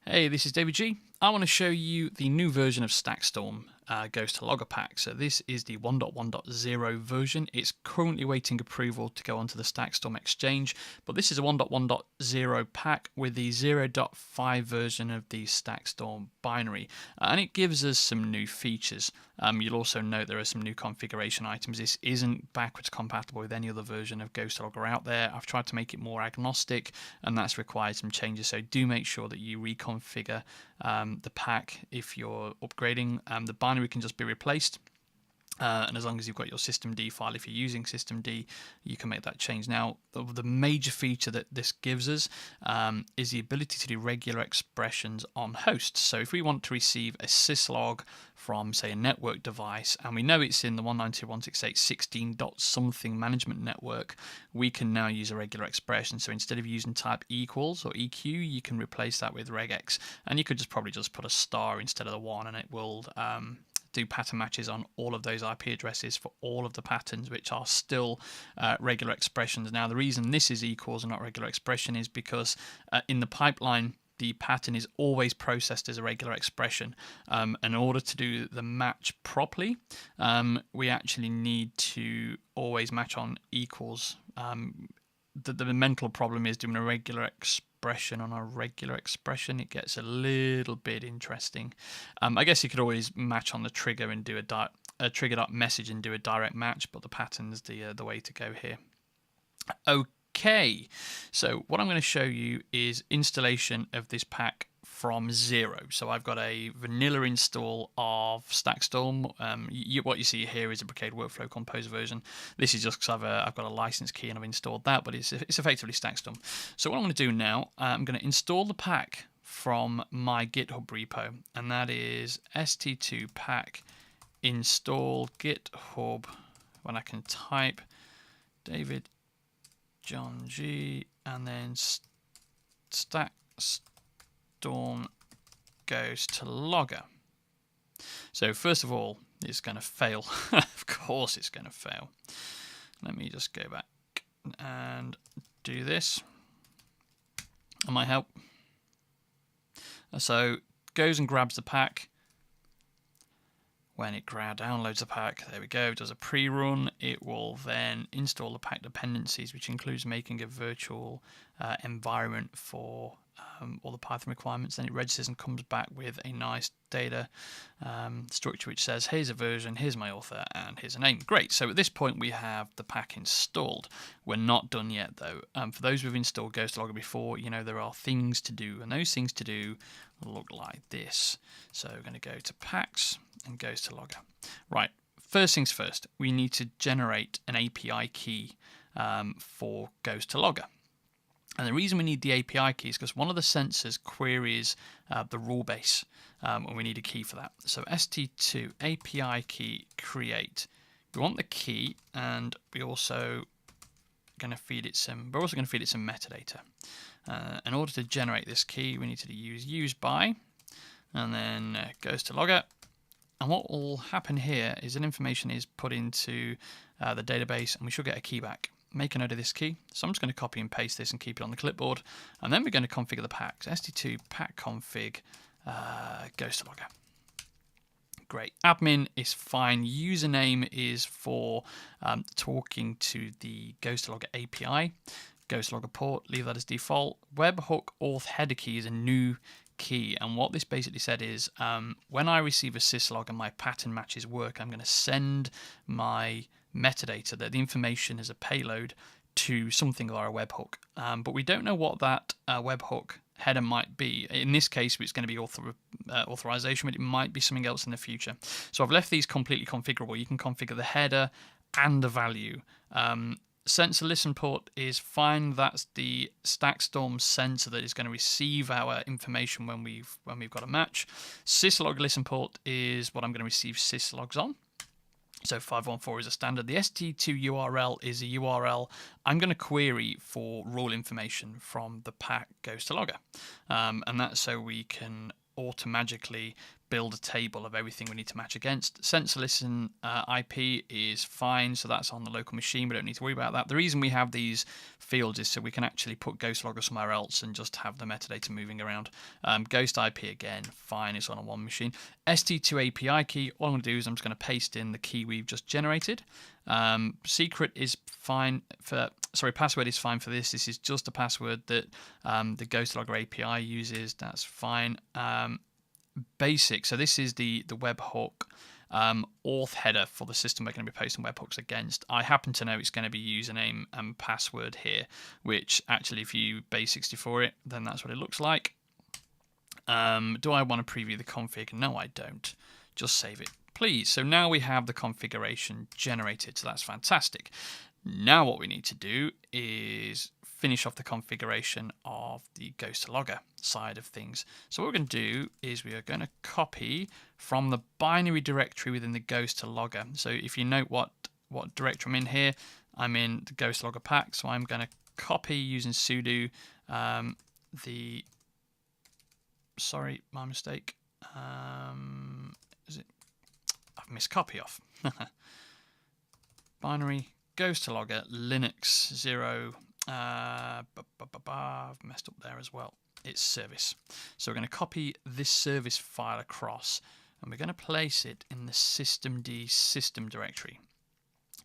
Hey, this is David G. I want to show you the new version of StackStorm Ghost2logger pack. So this is the 1.1.0 version. It's currently waiting approval to go onto the StackStorm exchange, but this is a 1.1.0 pack with the 0.5 version of the StackStorm binary, and it gives us some new features. You'll also note there are some new configuration items. This isn't backwards compatible with any other version of Ghostlogger out there. I've tried to make it more agnostic, and that's required some changes. So do make sure that you reconfigure the pack if you're upgrading. The binary can just be replaced. And as long as you've got your systemd file, if you're using systemd, you can make that change. Now, the major feature that this gives us is the ability to do regular expressions on hosts. So if we want to receive a syslog from, say, a network device, and we know it's in the 192.168.16. something management network, we can now use a regular expression. So instead of using type equals or EQ, you can replace that with regex. And you could probably just put a star instead of the 1, and it will do pattern matches on all of those IP addresses for all of the patterns, which are still regular expressions. Now, the reason this is equals and not regular expression is because in the pipeline, the pattern is always processed as a regular expression. In order to do the match properly, we actually need to always match on equals. The mental problem is doing a regular expression on a regular expression. It gets a little bit interesting. I guess you could always match on the trigger and do a trigger.message and do a direct match, but the pattern's the way to go here. Okay, so what I'm going to show you is installation of this pack from zero. So I've got a vanilla install of StackStorm. What you see here is a Brigade Workflow Composer version. This is just because I've got a license key and I've installed that, but it's effectively StackStorm. So what I'm going to do now, I'm going to install the pack from my GitHub repo, and that is st2 pack install GitHub. When I can type David John G and then StackStorm Ghost2logger. So first of all, it's going to fail. Of course it's going to fail. Let me just go back and do this. That might help. So goes and grabs the pack. When it downloads the pack, there we go, does a pre-run, it will then install the pack dependencies, which includes making a virtual environment for all the Python requirements. Then it registers and comes back with a nice data structure which says, here's a version, here's my author, and here's a name. Great, so at this point we have the pack installed. We're not done yet though. For those who've installed Ghostlogger before, you know there are things to do, and those things to do look like this. So we're going to go to packs and Ghostlogger. Right, first things first, we need to generate an API key for Ghostlogger. And the reason we need the API key is because one of the sensors queries the rule base, and we need a key for that. So st2 API key create. We want the key, and we're also going to feed it some metadata. In order to generate this key, we need to use by, and then Ghostlogger. And what will happen here is that information is put into the database, and we should get a key back. Make a note of this key. So I'm just going to copy and paste this and keep it on the clipboard. And then we're going to configure the packs. st2 pack config Ghostlogger. Great. Admin is fine. Username is for talking to the Ghostlogger API. Ghostlogger port, leave that as default. Webhook auth header key is a new key, and what this basically said is when I receive a syslog and my pattern matches work, I'm going to send my metadata, that the information is a payload, to something via a webhook. But we don't know what that webhook header might be. In this case, it's going to be authorization, but it might be something else in the future. So I've left these completely configurable. You can configure the header and the value. Sensor listen port is fine. That's the StackStorm sensor that is going to receive our information when we've got a match. Syslog listen port is what I'm going to receive syslogs on. So 514 is a standard. The st2 URL is a URL I'm going to query for rule information from the pack Ghostlogger, and that's so we can automatically build a table of everything we need to match against. Sensor listen IP is fine, so that's on the local machine. We don't need to worry about that. The reason we have these fields is so we can actually put Ghostlogger somewhere else and just have the metadata moving around. Ghost IP again, fine, it's on one machine. ST2 API key, all I'm going to do is I'm just going to paste in the key we've just generated. Secret is fine for, sorry, password is fine for this. This is just a password that the Ghostlogger API uses. That's fine. Basic, so this is the webhook auth header for the system we're going to be posting webhooks against. I happen to know it's going to be username and password here, which actually if you base64 it, then that's what it looks like. Do I want to preview the config? No, I don't. Just save it, please. So now we have the configuration generated, so that's fantastic. Now what we need to do is finish off the configuration of the Ghostlogger side of things. So what we're going to do is we are going to copy from the binary directory within the Ghostlogger. So if you note what directory I'm in here, I'm in the Ghostlogger pack. So I'm going to copy using sudo sorry, my mistake. Is it? I've missed copy off. Binary Ghostlogger Linux 0. I've messed up there as well. It's service. So we're going to copy this service file across and we're going to place it in the systemd system directory.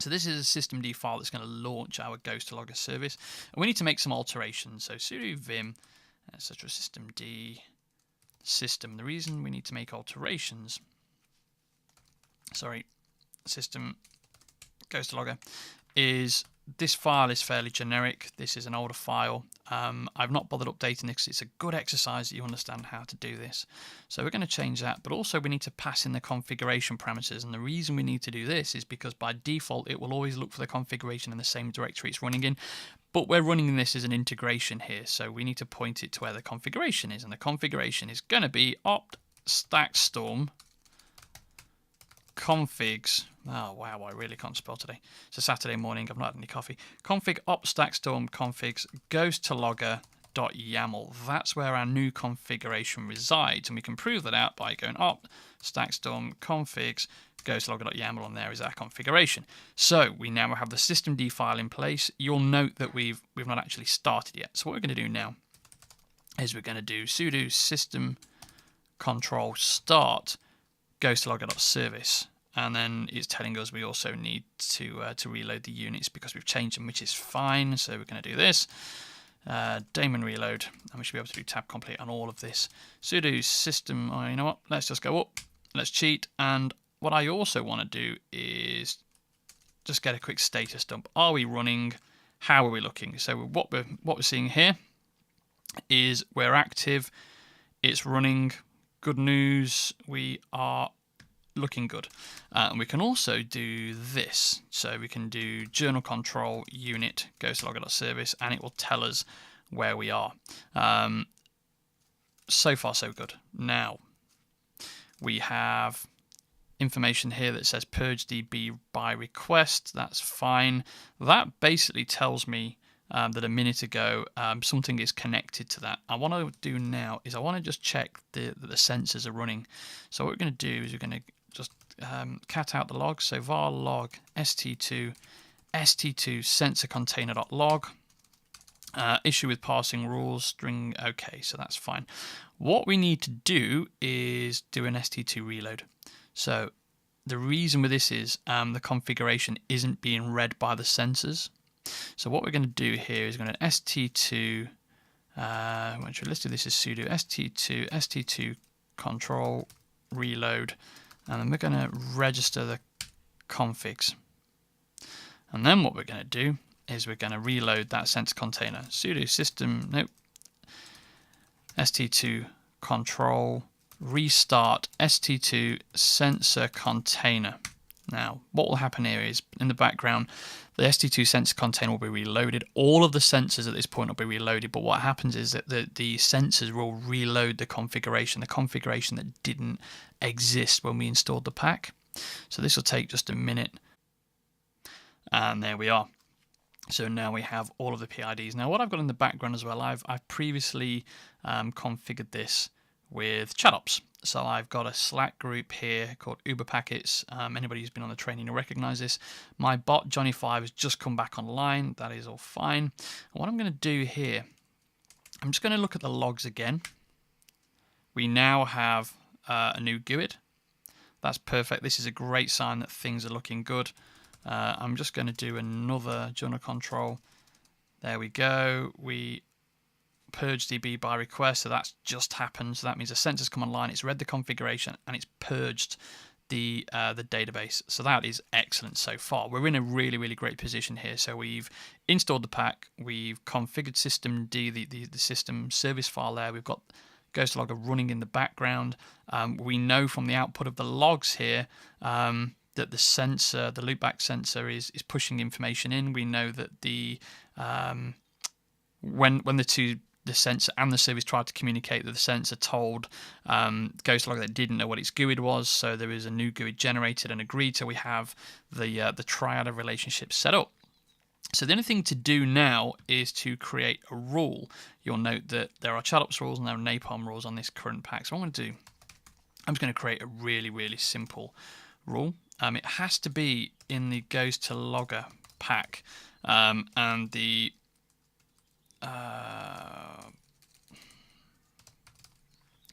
So this is a systemd file that's going to launch our Ghostlogger service. And we need to make some alterations. So sudo vim, etc. systemd system. The reason we need to make alterations, sorry, system Ghostlogger, is this file is fairly generic. This is an older file. I've not bothered updating this because it's a good exercise that you understand how to do this. So we're going to change that, but also we need to pass in the configuration parameters. And the reason we need to do this is because by default it will always look for the configuration in the same directory it's running in. But we're running this as an integration here, so we need to point it to where the configuration is. And the configuration is going to be opt StackStorm configs. Oh wow, I really can't spell today. It's a Saturday morning, I've not had any coffee. Config opt StackStorm configs Ghostlogger.yaml. That's where our new configuration resides, and we can prove that out by going opt StackStorm configs Ghostlogger.yaml, and there is our configuration. So we now have the systemd file in place. You'll note that we've not actually started yet. So what we're going to do now is we're going to do sudo system control start Ghostlogger.service, and then it's telling us we also need to reload the units because we've changed them, which is fine. So we're going to do this daemon reload, and we should be able to do tab complete on all of this. Sudo system, oh, you know what, let's just go up, let's cheat. And what I also want to do is just get a quick status dump. Are we running? How are we looking? So what we're seeing here is we're active, it's running. Good news, we are looking good. And we can also do this. So we can do journal control unit Ghostlogger.service, and it will tell us where we are. So far so good. Now we have information here that says purge DB by request. That's fine. That basically tells me that a minute ago something is connected to that. I want to do now is I want to just check that the sensors are running. So what we're going to do is we're going to just cat out the logs. So var log st2 sensor container.log. Issue with parsing rules string. Okay, so that's fine. What we need to do is do an st2 reload. So the reason with this is the configuration isn't being read by the sensors. So what we're going to do here is going to st2, let's do this as sudo st2 control reload, and then we're going to register the configs. And then what we're going to do is we're going to reload that sensor container. Sudo system, st2 control restart st2 sensor container. Now, what will happen here is in the background, the st2 sensor container will be reloaded. All of the sensors at this point will be reloaded, but what happens is that the sensors will reload the configuration that didn't exist when we installed the pack. So this will take just a minute. And there we are. So now we have all of the PIDs. Now what I've got in the background as well, I've previously configured this with ChatOps. So I've got a Slack group here called Uber Packets. Anybody who's been on the training will recognize this. My bot, Johnny5, has just come back online. That is all fine. And what I'm going to do here, I'm just going to look at the logs again. We now have a new GUID. That's perfect. This is a great sign that things are looking good. I'm just going to do another journal control. There we go. We purge DB by request, so that's just happened. So that means the sensor's come online, it's read the configuration, and it's purged the database. So that is excellent so far. We're in a really, really great position here. So we've installed the pack, we've configured systemd, the system service file there. We've got Ghostlogger running in the background. We know from the output of the logs here that the sensor, the loopback sensor, is pushing information in. We know that the when the sensor and the service tried to communicate, that the sensor told Ghostlogger that it didn't know what its GUID was, so there is a new GUID generated and agreed. So we have the triad of relationships set up. So the only thing to do now is to create a rule. You'll note that there are ChatOps rules and there are napalm rules on this current pack. So what I'm going to do, I'm just going to create a really, really simple rule. It has to be in the Ghost2logger pack, and the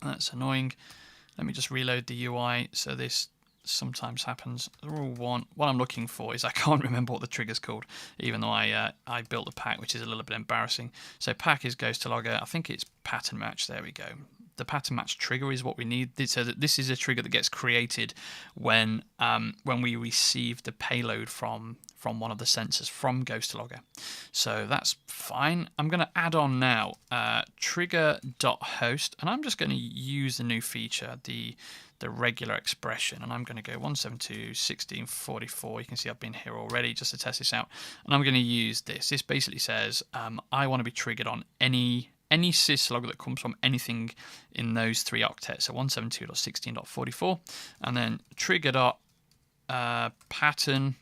that's annoying. Let me just reload the UI. So this sometimes happens. Rule 1. What I'm looking for is I can't remember what the trigger's called, even though I built the pack, which is a little bit embarrassing. So pack is Ghost2logger. I think it's pattern match. There we go. The pattern match trigger is what we need. So that this is a trigger that gets created when we receive the payload from one of the sensors from Ghostlogger. So that's fine. I'm going to add on now trigger.host, and I'm just going to use the new feature, the regular expression, and I'm going to go 172.16.44. You can see I've been here already just to test this out, and I'm going to use this. This basically says I want to be triggered on any syslog that comes from anything in those 3 octets, so 172.16.44, and then trigger.pattern.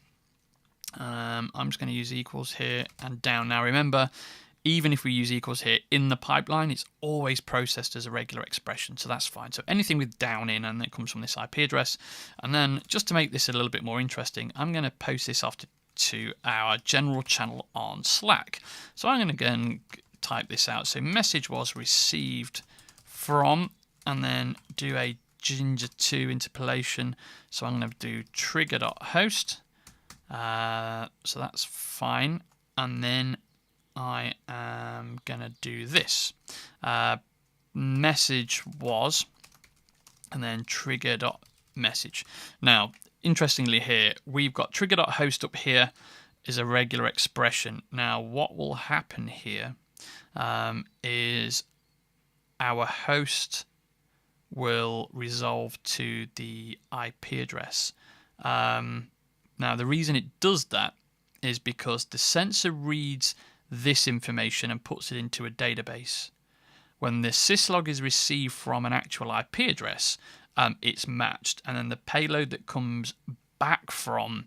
I'm just going to use equals here and down. Now remember, even if we use equals here in the pipeline, it's always processed as a regular expression, so that's fine. So anything with down in, and it comes from this IP address. And then just to make this a little bit more interesting, I'm going to post this off to our general channel on Slack. So I'm going to again type this out. So message was received from, and then do a Ginger2 interpolation. So I'm going to do trigger.host. So that's fine, and then I am gonna do this message was, and then trigger.message. Now interestingly here we've got trigger.host up here is a regular expression. Now what will happen here is our host will resolve to the IP address. Now, the reason it does that is because the sensor reads this information and puts it into a database. When the syslog is received from an actual IP address, it's matched, and then the payload that comes back from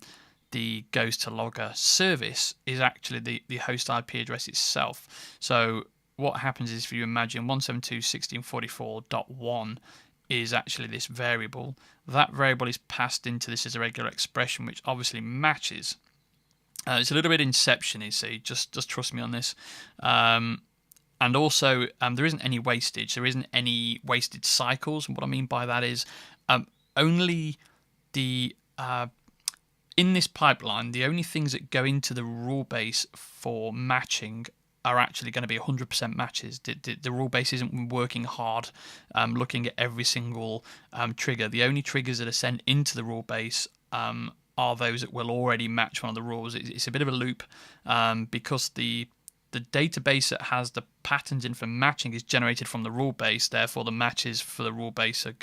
the Ghostlogger service is actually the host IP address itself. So what happens is, if you imagine 172.16.44.1 is actually this variable. That variable is passed into this as a regular expression, which obviously matches. It's a little bit inception-y, so just trust me on this. And also, there isn't any wastage. There isn't any wasted cycles. And what I mean by that is only the in this pipeline, the only things that go into the rule base for matching are actually going to be 100% matches. The rule base isn't working hard looking at every single trigger. The only triggers that are sent into the rule base are those that will already match one of the rules. It's a bit of a loop because the database that has the patterns in for matching is generated from the rule base. Therefore, the matches for the rule base are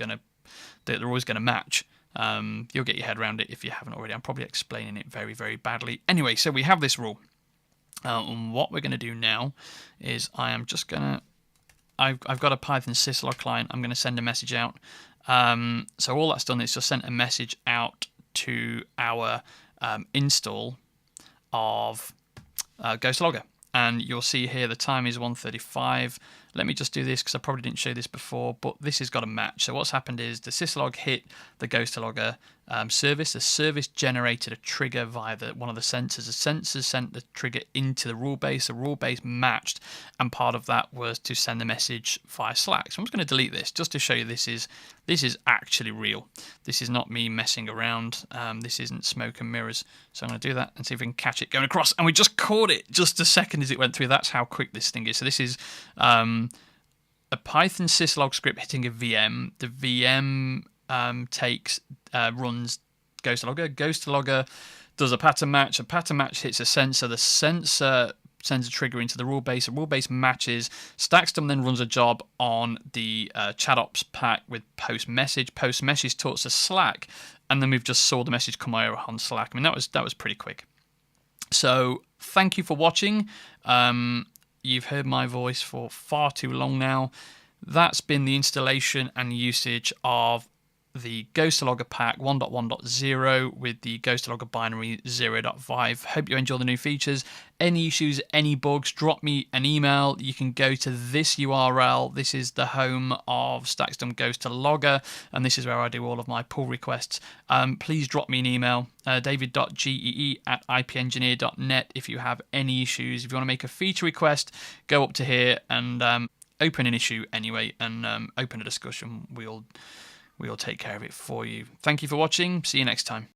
they're always going to match. You'll get your head around it if you haven't already. I'm probably explaining it very, very badly. Anyway, so we have this rule. And what we're going to do now is I've got a Python syslog client. I'm going to send a message out. So all that's done is just sent a message out to our install of Ghostlogger. And you'll see here the time is 1:35. let me just do this because I probably didn't show this before, but this has got a match. So what's happened is the syslog hit the Ghostlogger service. The service generated a trigger via one of the sensors. The sensors sent the trigger into the rule base. The rule base matched, and part of that was to send the message via Slack. So I'm just going to delete this just to show you this is actually real. This is not me messing around. This isn't smoke and mirrors. So I'm going to do that and see if we can catch it going across. And we just caught it just a second as it went through. That's how quick this thing is. So this is a Python syslog script hitting a VM. The VM runs Ghostlogger. Ghostlogger does a pattern match. A pattern match hits a sensor. The sensor sends a trigger into the rule base. The rule base matches. StackStorm then runs a job on the ChatOps pack with post message. Post message talks to Slack, and then we've just saw the message come over on Slack. I mean, that was pretty quick. So thank you for watching. You've heard my voice for far too long now. That's been the installation and usage of the Ghostlogger pack 1.1.0 with the Ghostlogger binary 0.5. Hope you enjoy the new features. Any issues, any bugs, drop me an email. You can go to this URL. This is the home of StackStorm Ghost2logger, and this is where I do all of my pull requests. Please drop me an email, david.gee@ipengineer.net, if you have any issues. If you want to make a feature request, go up to here and open an issue anyway, and open a discussion. We'll take care of it for you. Thank you for watching. See you next time.